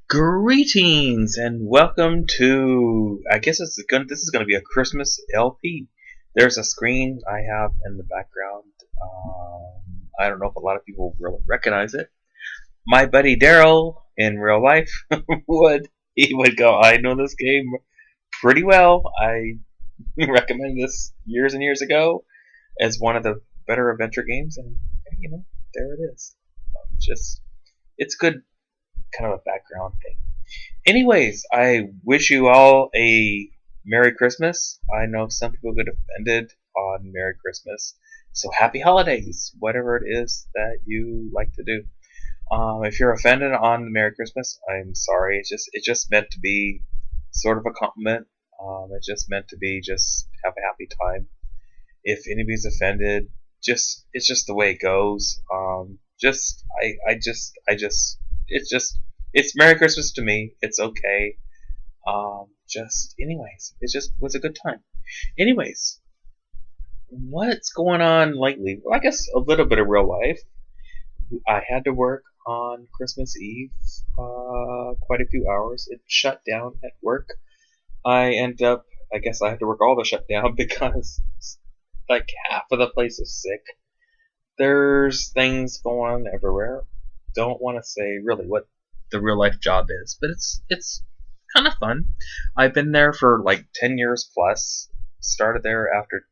Greetings and welcome to. I guess this is gonna be a Christmas LP. There's a screen I have in the background. I don't know if a lot of people really recognize it. My buddy Daryl in real life would go. I know this game pretty well. I recommended this years and years ago as one of the better adventure games, and there it is. It's good, kind of a background thing. Anyways, I wish you all a Merry Christmas. I know some people get offended on Merry Christmas, so Happy Holidays, whatever it is that you like to do. If you're offended on Merry Christmas, I'm sorry. It's just meant to be sort of a compliment. It's just meant to be just have a happy time. If anybody's offended, it's just the way it goes. It's Merry Christmas to me. It's okay. Anyways, it just was a good time. Anyways, what's going on lately? Well, I guess a little bit of real life. I had to work on Christmas Eve, quite a few hours. It shut down at work. I guess I had to work all the shutdown because like half of the place is sick. There's things going on everywhere. Don't want to say really what the real life job is, but it's kind of fun. I've been there for like 10 years plus. Started there after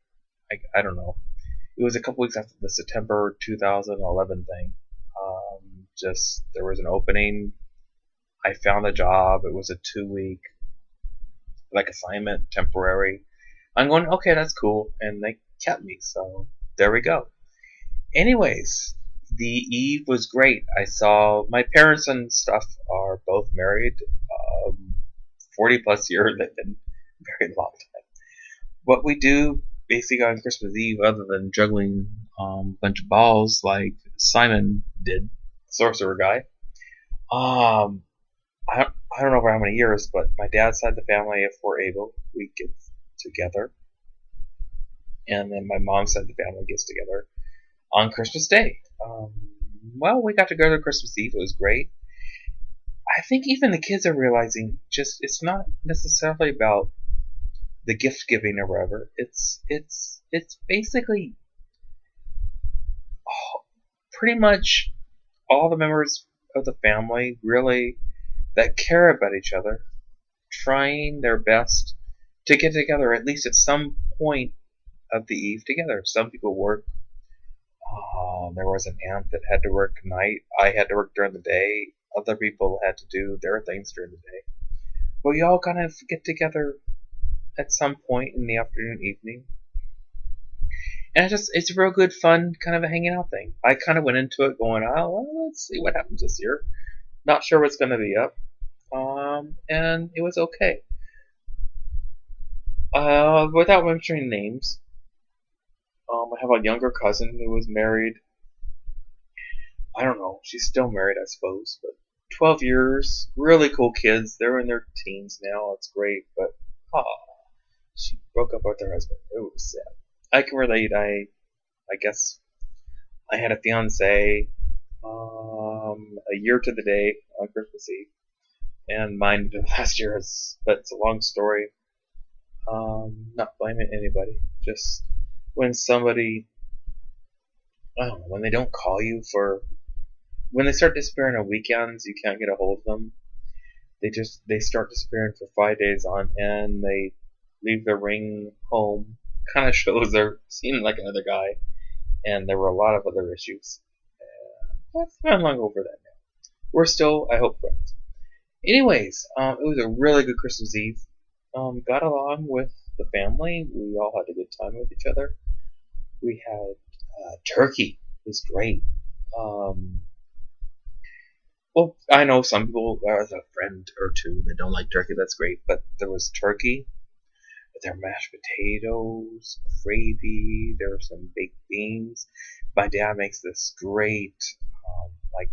I don't know. It was a couple weeks after the September 2011 thing. There was an opening. I found a job. It was a 2-week assignment, temporary. I'm going, okay, that's cool, and they kept me, so there we go. Anyways, the eve was great. I saw my parents and stuff are both married, 40 plus years. They've been a very long time. What we do basically on Christmas Eve, other than juggling a bunch of balls like Simon did, sorcerer guy. I don't know for how many years, but my dad's side of the family, if we're able, we get together, and then my mom's side of the family gets together on Christmas Day. We got together Christmas Eve. It was great. I think even the kids are realizing it's not necessarily about the gift giving or whatever. It's basically pretty much all the members of the family really that care about each other trying their best to get together at least at some point of the eve together. Some people work. There was an aunt that had to work night. I had to work during the day. Other people had to do their things during the day. But we all kind of get together at some point in the afternoon, evening. And it's a real good fun kind of a hanging out thing. I kind of went into it going, let's see what happens this year. Not sure what's going to be up. And it was okay. Without mentioning names, I have a younger cousin who was married. I don't know. She's still married, I suppose. But 12 years. Really cool kids. They're in their teens now. It's great. But, she broke up with her husband. It was sad. I can relate. I guess I had a fiance a year to the day on Christmas Eve. And mine last year but it's a long story. Not blaming anybody. Just when somebody, I don't know, when they don't call you when they start disappearing on weekends, you can't get a hold of them. They start disappearing for 5 days on end. They leave their ring home. Kind of shows they're seeing like another guy. And there were a lot of other issues. I'm long over that now. We're still, I hope, friends. Anyways, it was a really good Christmas Eve. Got along with the family. We all had a good time with each other. We had turkey. It was great. I know some people, there's a friend or two that don't like turkey. That's great. But there was turkey. There were mashed potatoes, gravy. There were some baked beans. My dad makes this great, like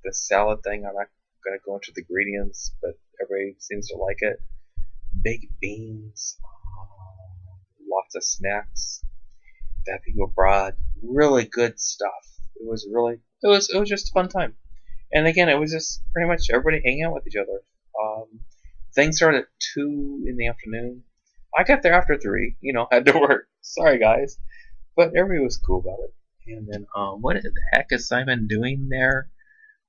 this salad thing. I'm not going to go into the ingredients, but everybody seems to like it. Baked beans, lots of snacks that people brought. Really good stuff. It was just a fun time. And again, it was just pretty much everybody hanging out with each other. Things started at 2 in the afternoon. I got there after 3. Had to work. Sorry, guys. But everybody was cool about it. And then, what the heck is Simon doing there?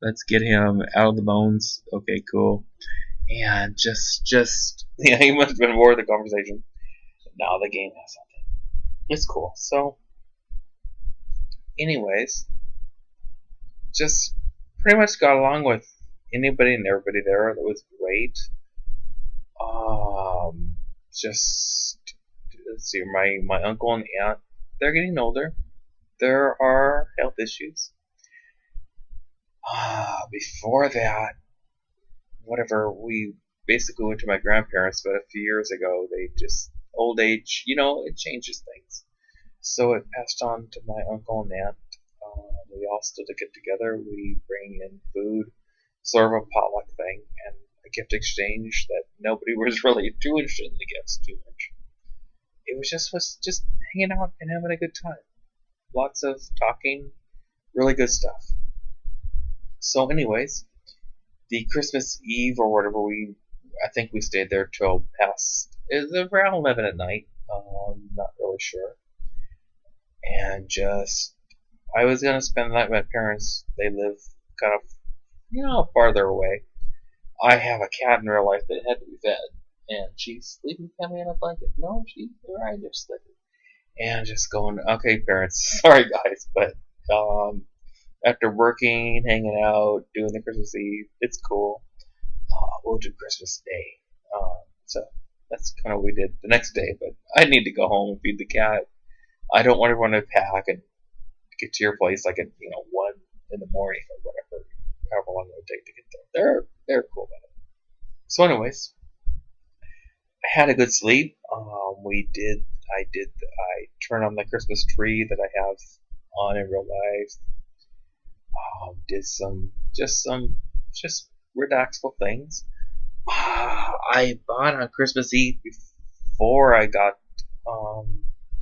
Let's get him out of the bones. Okay, cool. And he must have been bored of the conversation. Now the game has something. It's cool. So, anyways, just pretty much got along with anybody and everybody there. That was great. Just let's see, my uncle and aunt, they're getting older. There are health issues. Before that, whatever, we basically went to my grandparents, but a few years ago, they just, old age, it changes things. So it passed on to my uncle and aunt. We all still get together. We bring in food, sort of a potluck thing, and a gift exchange that nobody was really too interested in the gifts too much. It was just hanging out and having a good time. Lots of talking, really good stuff. So, anyways, the Christmas Eve or whatever, I think we stayed there till past, it was around 11 at night. Not really sure. And I was gonna spend the night with my parents. They live kind of, farther away. I have a cat in real life that had to be fed, and she's sleeping heavy in a blanket. No, she's right there sleeping. And just going, okay, parents, sorry guys, but after working, hanging out, doing the Christmas Eve, it's cool. We'll do Christmas Day. So that's kind of what we did the next day. But I need to go home and feed the cat. I don't want everyone to pack and get to your place like at 1 in the morning or whatever, however long it would take to get there. They're cool about it. So, anyways, I had a good sleep. I turned on the Christmas tree that I have on in real life. Did some relaxful things. I bought on Christmas Eve before I got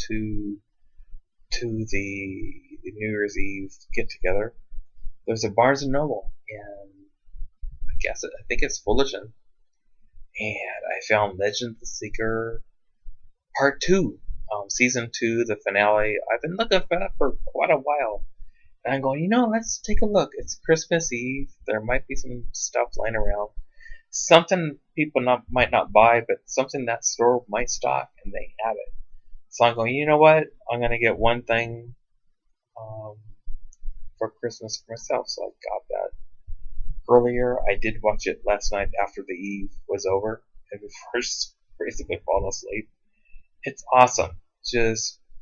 to the New Year's Eve get together. There's a Barnes and Noble, and I think it's Fullerton, and I found Legend the Seeker Part 2, Season 2, the finale. I've been looking for that for quite a while. And I'm going, let's take a look. It's Christmas Eve. There might be some stuff lying around. Something people might not buy, but something that store might stock, and they have it. So I'm going, you know what? I'm going to get one thing for Christmas for myself. So I got that earlier. I did watch it last night after the Eve was over, and before basically falling asleep. It's awesome.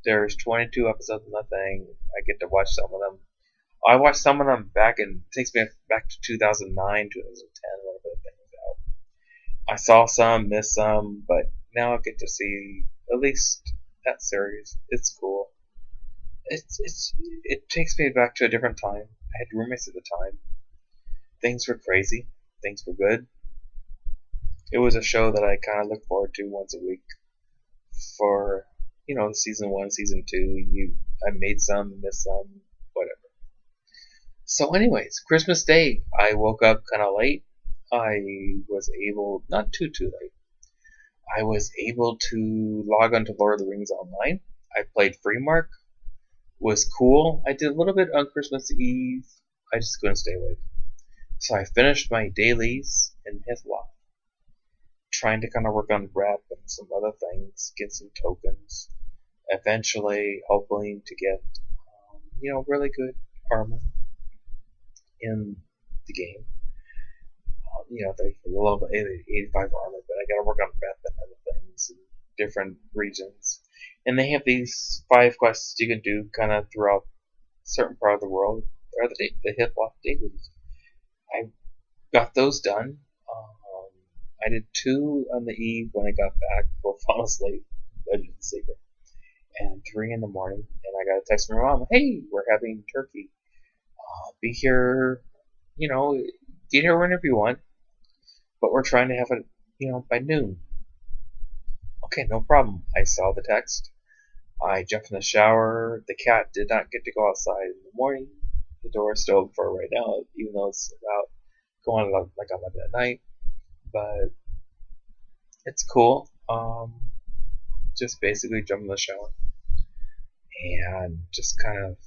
There's 22 episodes of that thing. I get to watch some of them. I watched some of them it takes me back to 2009, 2010, whenever the thing was out. I saw some, missed some, but now I get to see at least that series. It's cool. It takes me back to a different time. I had roommates at the time. Things were crazy. Things were good. It was a show that I kind of look forward to once a week for, season 1, season 2. I made some, missed some, whatever. So anyways, Christmas Day, I woke up kind of late. I was able, not too late, I was able to log onto Lord of the Rings online. I played Freemark. Was cool. I did a little bit on Christmas Eve. I just couldn't stay awake. So I finished my dailies in Hitlock. Trying to kind of work on rep and some other things, get some tokens. Eventually, hoping to get, really good armor in the game. The level 85 armor, but I gotta work on rep and other things in different regions. And they have these 5 quests you can do kind of throughout a certain part of the world. They're the Hitlock dailies. I got those done. I did 2 on the Eve when I got back before falling asleep. Legend the Secret. And 3 in the morning. And I got a text from my mom. Hey, we're having turkey. Be here, get here whenever you want. But we're trying to have it, by noon. Okay, no problem. I saw the text. I jumped in the shower. The cat did not get to go outside in the morning. The door is still open for it right now, even though it's about going on like 11 at night. But it's cool. Just basically jump in the shower and just kind of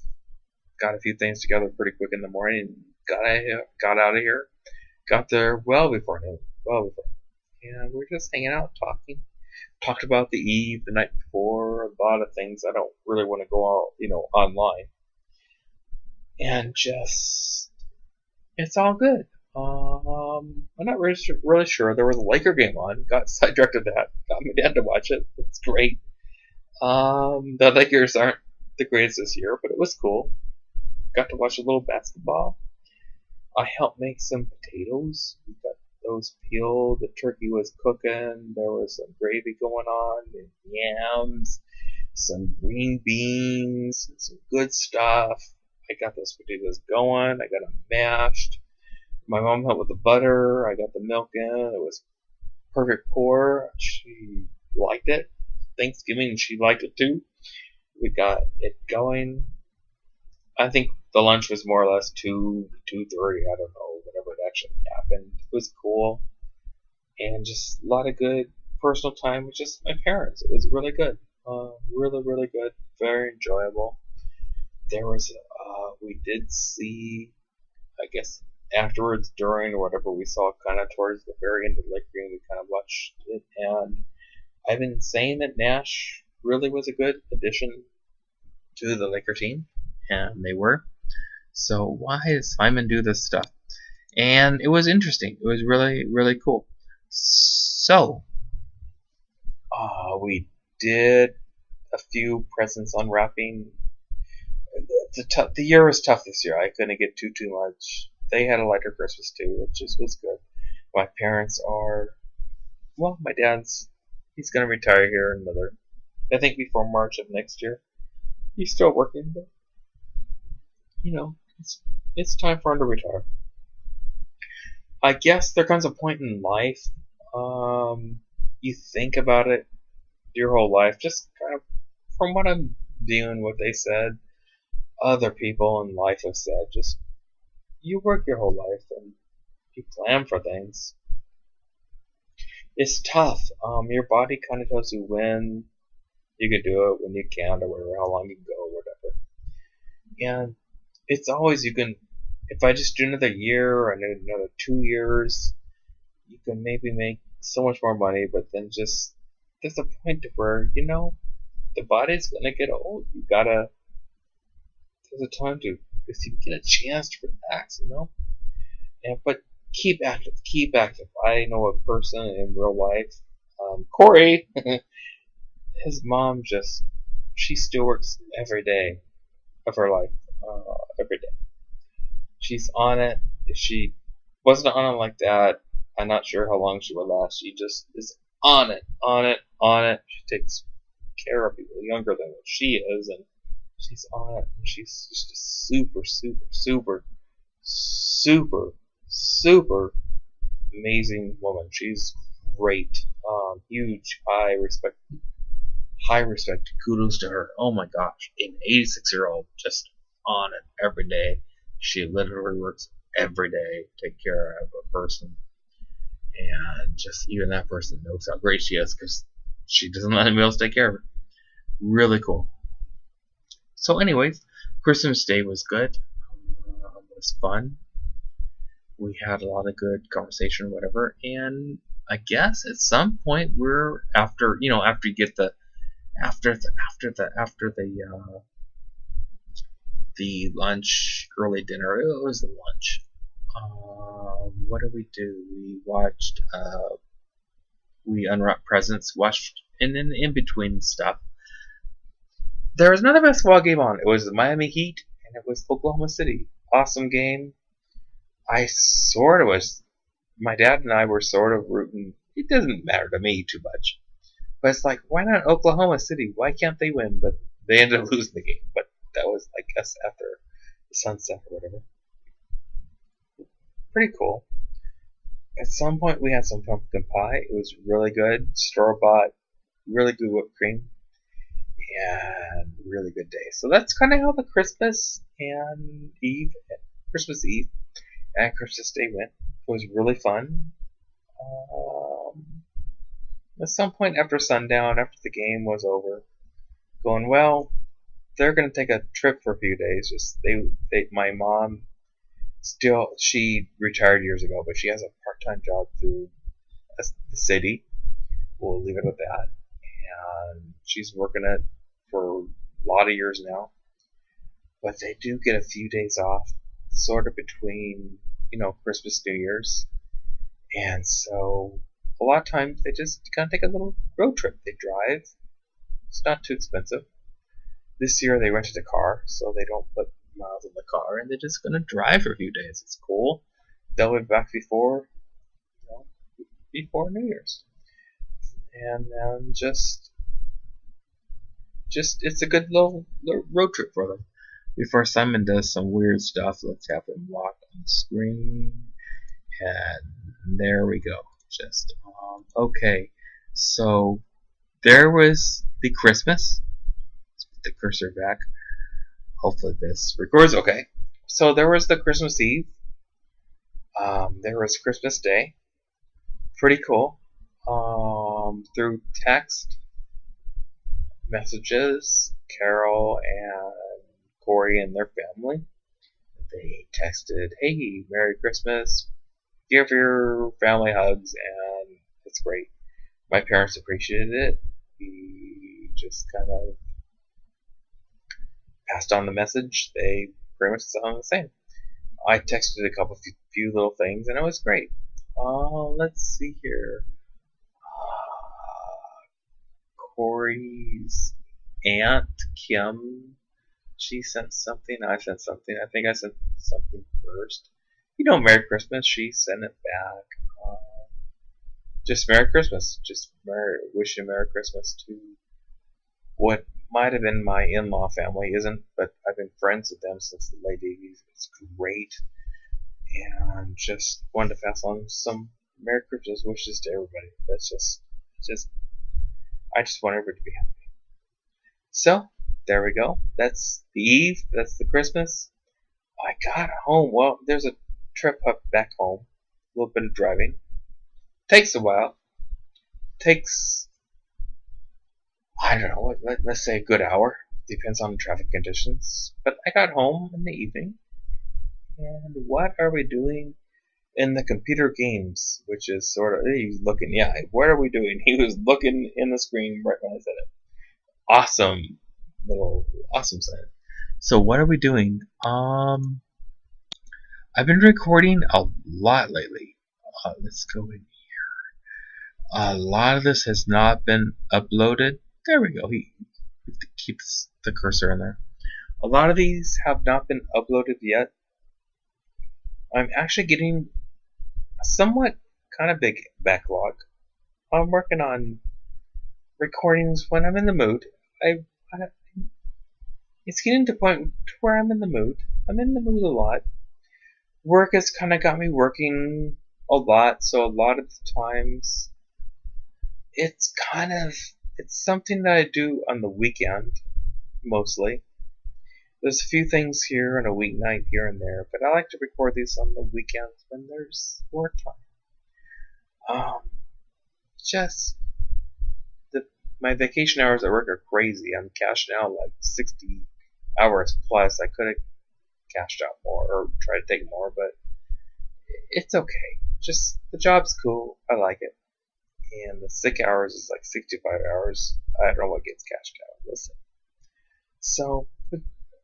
got a few things together pretty quick in the morning. And got out of here. Got there well before noon. And we're just hanging out, talking. Talked about the eve the night before, a lot of things. I don't really want to go out, online. And just, it's all good. I'm not really sure. There was a Laker game on. Got sidetracked at that. Got my dad to watch it. It's great. The Lakers aren't the greatest this year, but it was cool. Got to watch a little basketball. I helped make some potatoes. We got those peeled. The turkey was cooking. There was some gravy going on, and yams, some green beans, and some good stuff. I got those potatoes going. I got them mashed. My mom helped with the butter. I got the milk in. It was perfect pour. She liked it. Thanksgiving, she liked it too. We got it going. I think the lunch was more or less 2:30. I don't know, whatever it actually happened. It was cool, and just a lot of good personal time with just my parents. It was really good, really good, very enjoyable. There was, we did see, I guess afterwards, during, or whatever, we saw kind of towards the very end of the Lake Green. We kind of watched it, and I've been saying that Nash really was a good addition to the Laker team, and they were. So why does Simon do this stuff? And it was interesting. It was really cool. So we did a few presents unwrapping. The year was tough this year. I couldn't get too much. They had a lighter Christmas too, which just was good. My parents are, well, my dad's, he's gonna retire here in I think before March of next year. He's still working, but it's time for him to retire. I guess there comes a point in life, you think about it your whole life, just kind of from what I'm viewing, what they said, other people in life have said, just you work your whole life and you plan for things. It's tough. Your body kind of tells you when you can do it, when you can't, or whatever, how long you can go, or whatever. And it's always, you can, if I just do another year or another 2 years, you can maybe make so much more money, but then just, there's a point where, the body's gonna get old. You gotta, there's a time to, if you get a chance to relax, And, but keep active. I know a person in real life, Corey, his mom she still works every day of her life, every day. She's on it. If she wasn't on it like that, I'm not sure how long she would last. She just is on it. She takes care of people younger than what she is, and she's on it. She's just a super amazing woman. She's great. Huge, high respect. Kudos to her. Oh my gosh, an 86-year-old just on it every day. She literally works every day to take care of a person, and just even that person knows how great she is because she doesn't let anybody else take care of her. Really cool. So, anyways, Christmas Day was good. It was fun. We had a lot of good conversation, whatever, and I guess at some point we're after you get the lunch, early dinner. It was the lunch. What did we do? We watched. We unwrapped presents. Watched, and then in between stuff, there was another basketball game on. It was the Miami Heat, and it was Oklahoma City. Awesome game. My dad and I were sort of rooting. It doesn't matter to me too much. But it's like, why not Oklahoma City? Why can't they win? But they ended up losing the game. But that was, I guess, after the sunset or whatever. Pretty cool. At some point, we had some pumpkin pie. It was really good. Store-bought, really good whipped cream. And really good day. So that's kind of how the Christmas Eve and Christmas Day went. It was really fun. At some point after sundown, after the game was over, going, well, they're going to take a trip for a few days. My mom she retired years ago, but she has a part-time job through the city. We'll leave it at that. And she's working it for a lot of years now. But they do get a few days off, sort of between, Christmas, New Year's. And so a lot of times they just kind of take a little road trip. They drive. It's not too expensive. This year they rented a car, so they don't put miles in the car, and they're just going to drive for a few days. It's cool. They'll be back before New Year's. And then just it's a good little road trip for them. Before Simon does some weird stuff, let's have him walk on the screen. And there we go. Okay. So there was the Christmas. Let's put the cursor back. Hopefully this records okay. So there was the Christmas Eve. There was Christmas Day. Pretty cool. Through text messages, Carol and Corey and their family, they texted, hey, Merry Christmas, give your family hugs, and it's great. My parents appreciated it. We just kind of passed on the message. They pretty much sound the same. I texted a few little things, and it was great. Let's see here. Corey's aunt, Kim, she sent something. I sent something. I think I sent something first. Merry Christmas. She sent it back. Just Merry Christmas. Wishing Merry Christmas to what might have been my in-law family. Isn't, but I've been friends with them since the late 80s. It's great. And just wanted to pass on some Merry Christmas wishes to everybody. That's just I just want everybody to be happy. So, there we go. That's the Eve. That's the Christmas. I got home. Well, there's a trip back home. A little bit of driving. Takes a while. Takes, I don't know, let's say a good hour. Depends on the traffic conditions. But I got home in the evening. And what are we doing in the computer games? Which is sort of, he's looking, yeah, what are we doing? He was looking in the screen right when I said it. Awesome sign. So what are we doing? I've been recording a lot lately. Let's go in here. A lot of this has not been uploaded. There we go. He keeps the cursor in there. A lot of these have not been uploaded yet. I'm actually getting a somewhat kind of big backlog. I'm working on recordings when I'm in the mood. It's getting to the point where I'm in the mood. I'm in the mood a lot. Work has kind of got me working a lot, so a lot of the times it's something that I do on the weekend, mostly. There's a few things here and a weeknight here and there, but I like to record these on the weekends when there's more time. My vacation hours at work are crazy. I'm cashing out like 60 hours plus. I could have cashed out more or tried to take more, but it's okay. Just the job's cool. I like it. And the sick hours is like 65 hours. I don't know what gets cashed out. Listen. So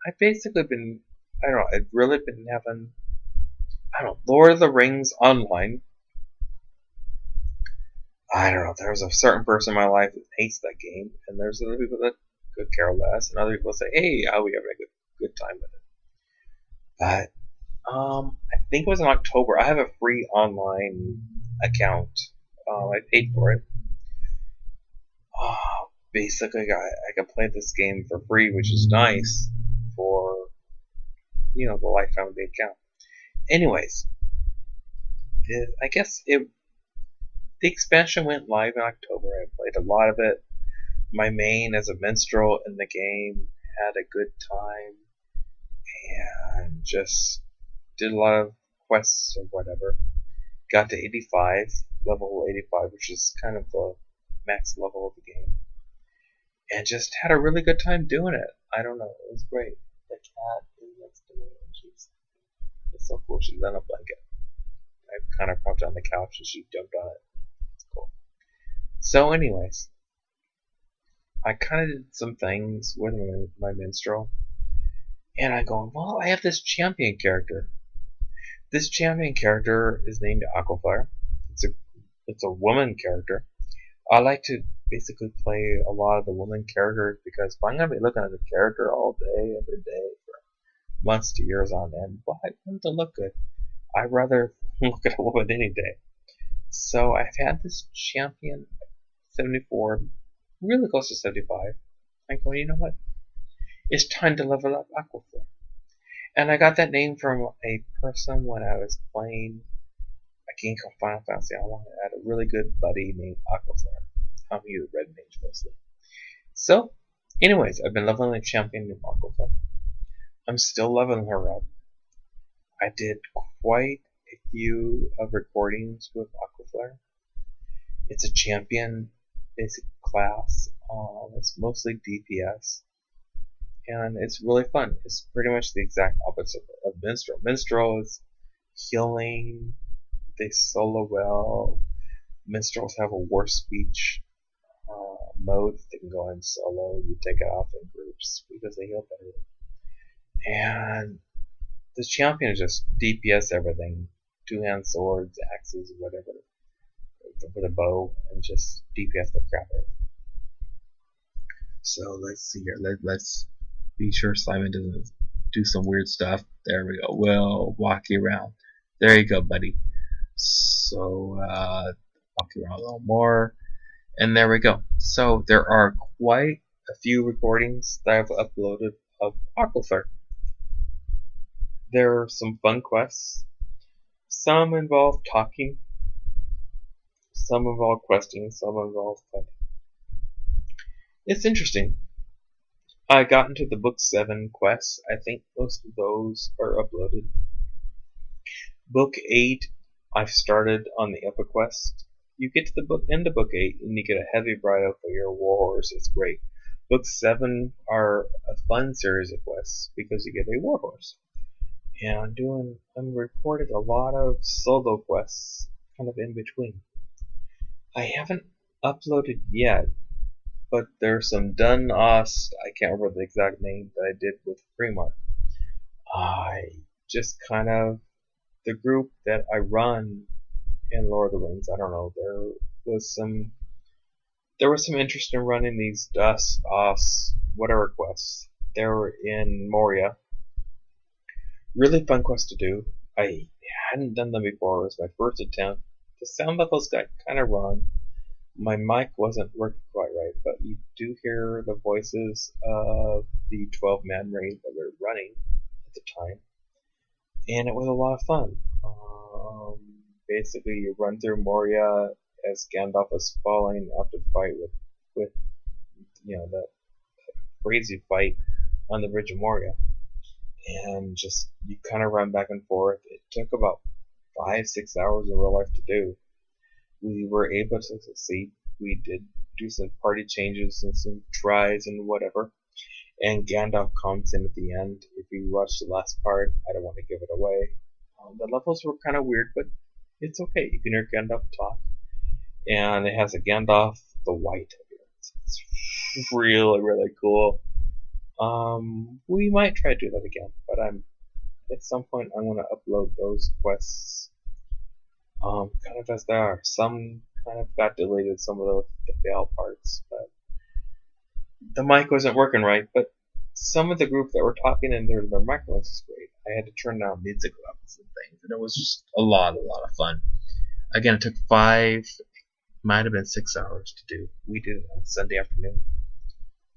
I've basically been, I've really been having, Lord of the Rings online. I don't know, there's a certain person in my life that hates that game, and there's other people that could care less, and other people say, hey, how are we having a good time with it? But, I think it was in October. I have a free online account. I paid for it. Basically, I can play this game for free, which is nice for, the lifetime of the account. Anyways, I guess the expansion went live in October. I played a lot of it. My main as a minstrel in the game had a good time, and just did a lot of quests or whatever. Got to 85, level 85, which is kind of the max level of the game. And just had a really good time doing it. I don't know, it was great. The cat is next to me, and she's so cool. She's on a blanket. I kind of propped on the couch and she jumped on it. It's cool. So anyways, I kind of did some things with my minstrel. And I go, well, I have this champion character. This champion character is named Aquafire. It's a woman character. I like to basically play a lot of the woman characters because if I'm going to be looking at a character all day, every day, for months to years on end, well, I want them to look good. I'd rather look at a woman any day. So I've had this champion 74, really close to 75. I go, you know what? It's time to level up Aquafire. And I got that name from a person when I was playing a game called Final Fantasy Online. I had a really good buddy named Aquafire. He was red mage mostly. So, anyways, I've been leveling a champion named Aquafire. I'm still leveling her up. I did quite a few of recordings with Aquafire. It's a champion basic class. It's mostly DPS. And it's really fun. It's pretty much the exact opposite of Minstrel. Minstrel is healing. They solo well. Minstrels have a war speech mode. They can go in solo. You take it off in groups because they heal better. And the champion is just DPS everything. Two-hand swords, axes, whatever. With a bow. And just DPS the crap out of it. So let's see here. Let's be sure Simon doesn't do some weird stuff. There we go. We'll walk you around. There you go, buddy. So, walk you around a little more. And there we go. So, there are quite a few recordings that I've uploaded of Aquafire. There are some fun quests. Some involve talking. Some involve questing. Some involve fighting. It's interesting. I got into the book 7 quests. I think most of those are uploaded. Book 8, I've started on the Epic quest. You get to the end of book 8 and you get a heavy bridle for your warhorse. It's great. Book 7 are a fun series of quests because you get a warhorse. And I'm recorded a lot of solo quests kind of in between. I haven't uploaded yet, but there's some Dun Ost, I can't remember the exact name, that I did with Freemark. I just kind of, the group that I run in Lord of the Rings, I don't know, there was some interest in running these Dust Ost, whatever quests. They were in Moria. Really fun quest to do. I hadn't done them before, it was my first attempt. The sound levels got kind of wrong. My mic wasn't working quite right, but you do hear the voices of the 12-man raid that we were running at the time. And it was a lot of fun. Basically, you run through Moria as Gandalf is falling after the fight with that crazy fight on the Bridge of Moria. And just, you kind of run back and forth. It took about 5-6 hours in real life to do. We were able to succeed. We did do some party changes and some tries and whatever. And Gandalf comes in at the end. If you watch the last part, I don't want to give it away. The levels were kind of weird, but it's okay. You can hear Gandalf talk. And it has a Gandalf the White appearance. It's really, really cool. We might try to do that again, but at some point I'm going to upload those quests kind of as they are. Some kind of got deleted, some of the fail parts, but the mic wasn't working right. But some of the group that were talking and their microphones was great. I had to turn down music levels and things, and it was just a lot of fun. Again, it took 5, might have been 6 hours to do. We did it on Sunday afternoon.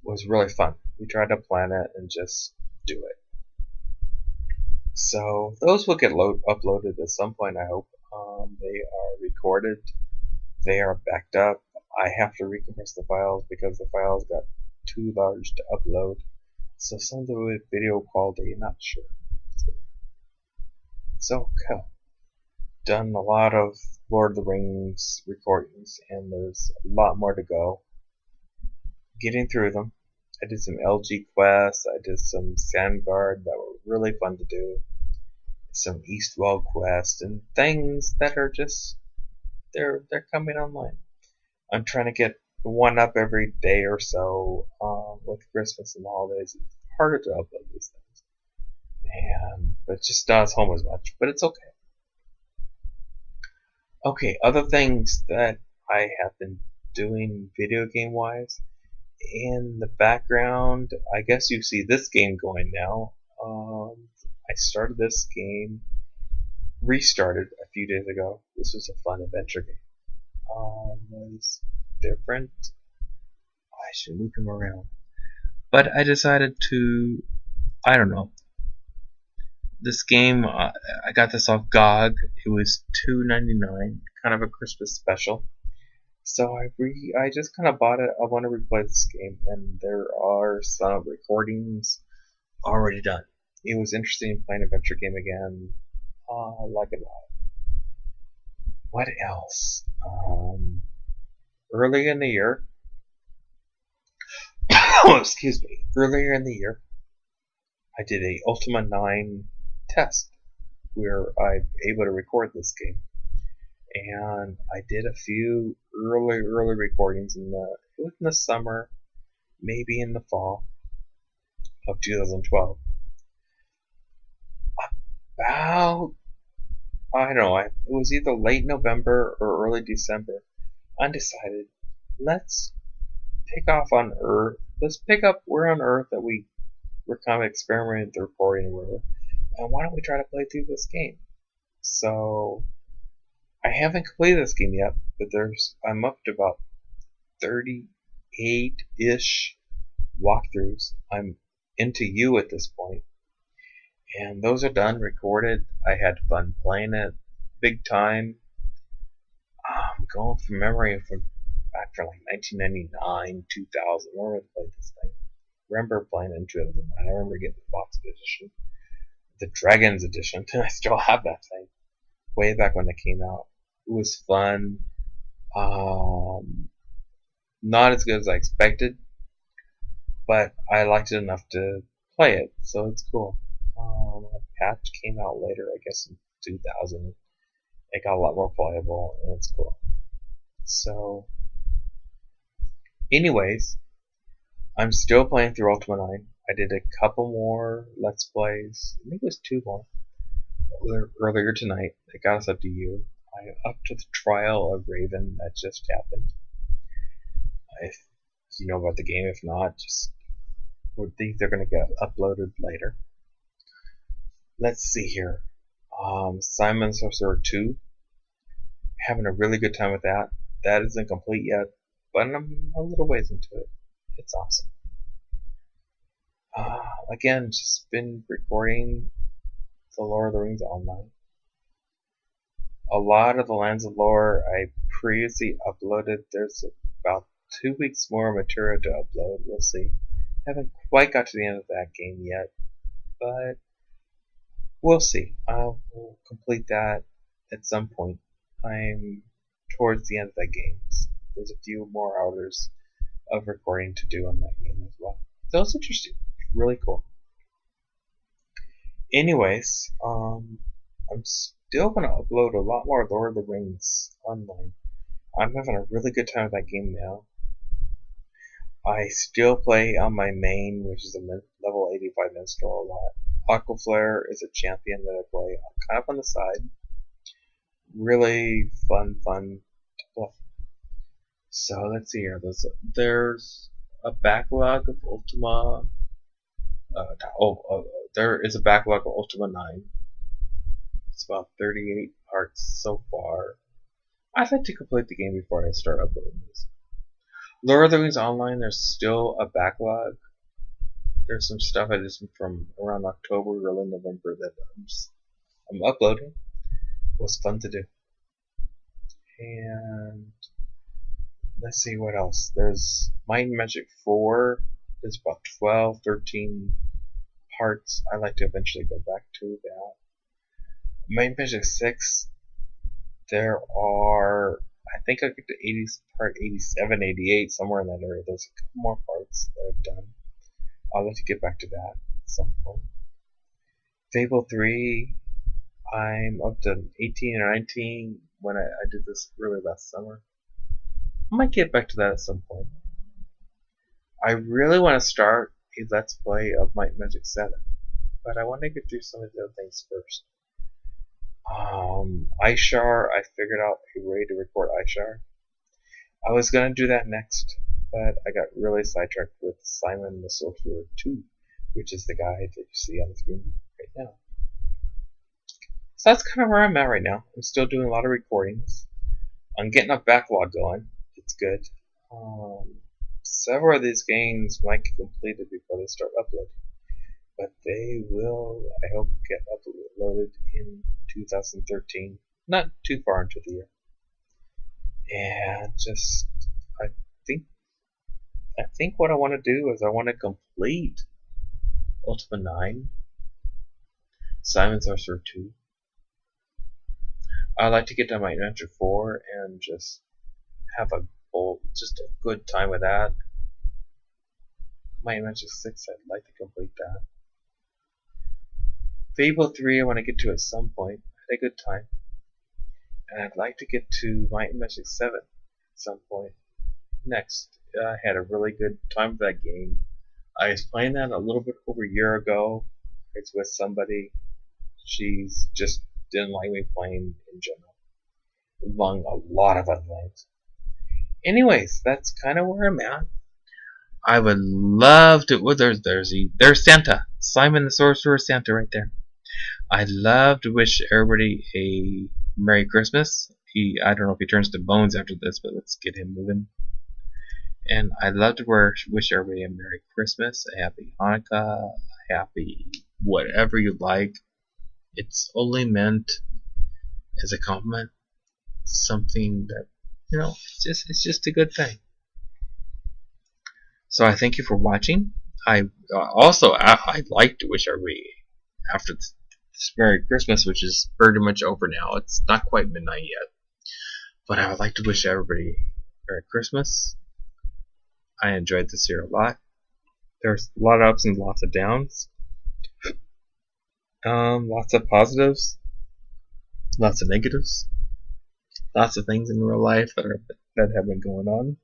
It was really fun. We tried to plan it and just do it. So those will get uploaded at some point, I hope. They are recorded. They are backed up. I have to recompress the files because the files got too large to upload. So some of the video quality, not sure. So okay. Done a lot of Lord of the Rings recordings, and there's a lot more to go. Getting through them. I did some LG quests, I did some Sandguard that were really fun to do, some Eastwell quests, and things that are just, they're coming online. I'm trying to get one up every day or so. With Christmas and the holidays, it's harder to upload these things. But it just not as home as much, but it's okay. Okay, other things that I have been doing video game wise. In the background, I guess you see this game going now. I started this game, restarted a few days ago. This was a fun adventure game. Was different. I should loop him around. But I decided to, I don't know. This game, I got this off GOG. It was $2.99, kind of a Christmas special. So I just kind of bought it. I want to replay this game, and there are some recordings already done. It was interesting playing an adventure game again. I like it a lot. What else? Earlier in the year, excuse me. Earlier in the year, I did a Ultima 9 test where I'm able to record this game. And I did a few early recordings in the summer, maybe in the fall of 2012. About, I don't know, it was either late November or early December. Undecided. Let's pick off on Earth. Let's pick up where on Earth that we're kind of experimenting with the recording or whatever. And why don't we try to play through this game? So I haven't completed this game yet, but I'm up to about 38-ish walkthroughs. I'm into you at this point. And those are done, recorded. I had fun playing it. Big time. I'm going from memory from back from like 1999, 2000. Where I played this thing. Remember playing it in 2009. I remember getting the box edition. The Dragons edition. And I still have that thing. Way back when it came out. It was fun. Not as good as I expected, but I liked it enough to play it, so it's cool. A patch came out later, I guess in 2000. It got a lot more playable, and it's cool. So, anyways, I'm still playing through Ultima 9. I did a couple more Let's Plays. I think it was 2 more earlier tonight. It got us up to you. I'm up to the Trial of Raven that just happened. If you know about the game, if not, just would think they're going to get uploaded later. Let's see here. Simon Sorcerer 2. Having a really good time with that. That isn't complete yet, but I'm a little ways into it. It's awesome. Again, just been recording the Lord of the Rings online. A lot of the Lands of Lore I previously uploaded. There's about 2 weeks more material to upload. We'll see. Haven't quite got to the end of that game yet, but we'll see. I'll complete that at some point. I'm towards the end of that game. There's a few more hours of recording to do on that game as well. So it's interesting. Really cool. Anyways, I'm still going to upload a lot more Lord of the Rings online. I'm having a really good time with that game now. I still play on my main, which is a level 85 minstrel a lot. Aquaflare is a champion that I play kind of on the side. Really fun to play. So let's see here. There's a backlog of Ultima. There is a backlog of Ultima 9. It's about 38 parts so far. I'd like to complete the game before I start uploading this. Lord of the Rings Online, there's still a backlog. There's some stuff I did from around October, early November that I'm uploading. It was fun to do. And let's see what else. There's Might and Magic 4. There's about 12, 13 parts. I like to eventually go back to that. Might and Magic 6, there are, I think I get to 80, part 87, 88, somewhere in that area. There's a couple more parts that I've done. I'll let you get back to that at some point. Fable 3, I'm up to 18 or 19 when I did this really last summer. I might get back to that at some point. I really want to start a Let's Play of Might and Magic 7, but I want to get through some of the other things first. iShar, I figured out a way to record iShar. I was going to do that next, but I got really sidetracked with Simon the Sorcerer 2, which is the guy that you see on the screen right now. So that's kind of where I'm at right now. I'm still doing a lot of recordings. I'm getting a backlog going. It's good. Several of these games might get completed before they start uploading, but they will, I hope, get uploaded in 2013, not too far into the year. And just, I think what I want to do is I want to complete Ultima 9, Simon Sorcerer 2. I'd like to get to Might and Magic 4 and just have a good time with that. Might and Magic 6, I'd like to complete that. Fable 3, I want to get to at some point. I had a good time. And I'd like to get to Might and Magic 7 at some point next. I had a really good time with that game. I was playing that a little bit over a year ago. It's with somebody. She's just didn't like me playing in general, among a lot of other things. Anyways, that's kind of where I'm at. I would love to. Well, there's Santa, Simon the Sorcerer Santa, right there. I'd love to wish everybody a Merry Christmas. I don't know if he turns to bones after this, but let's get him moving. And I'd love to wish everybody a Merry Christmas, a Happy Hanukkah, a Happy whatever you like. It's only meant as a compliment, something that, it's just a good thing. So I thank you for watching. I'd like to wish everybody, after this Merry Christmas, which is pretty much over now. It's not quite midnight yet. But I would like to wish everybody Merry Christmas. I enjoyed this year a lot. There's a lot of ups and lots of downs. Lots of positives. Lots of negatives. Lots of things in real life that have been going on.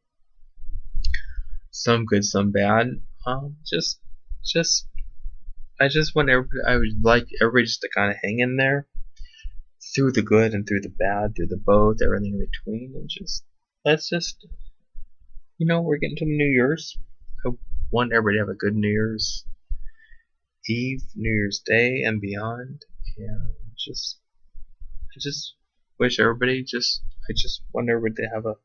Some good, some bad. I would like everybody just to kind of hang in there through the good and through the bad, through the both, everything in between, and we're getting to the New Year's. I want everybody to have a good New Year's Eve, New Year's Day, and beyond. And I just wish everybody I just want everybody to have a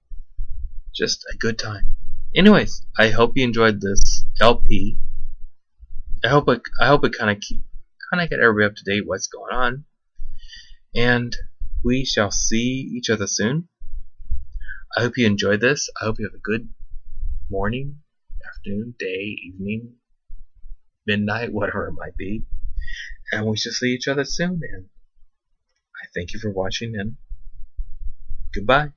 good time. Anyways, I hope you enjoyed this LP. I hope it kind of get everybody up to date what's going on. And we shall see each other soon. I hope you enjoyed this. I hope you have a good morning, afternoon, day, evening, midnight, whatever it might be. And we shall see each other soon. And I thank you for watching, and goodbye.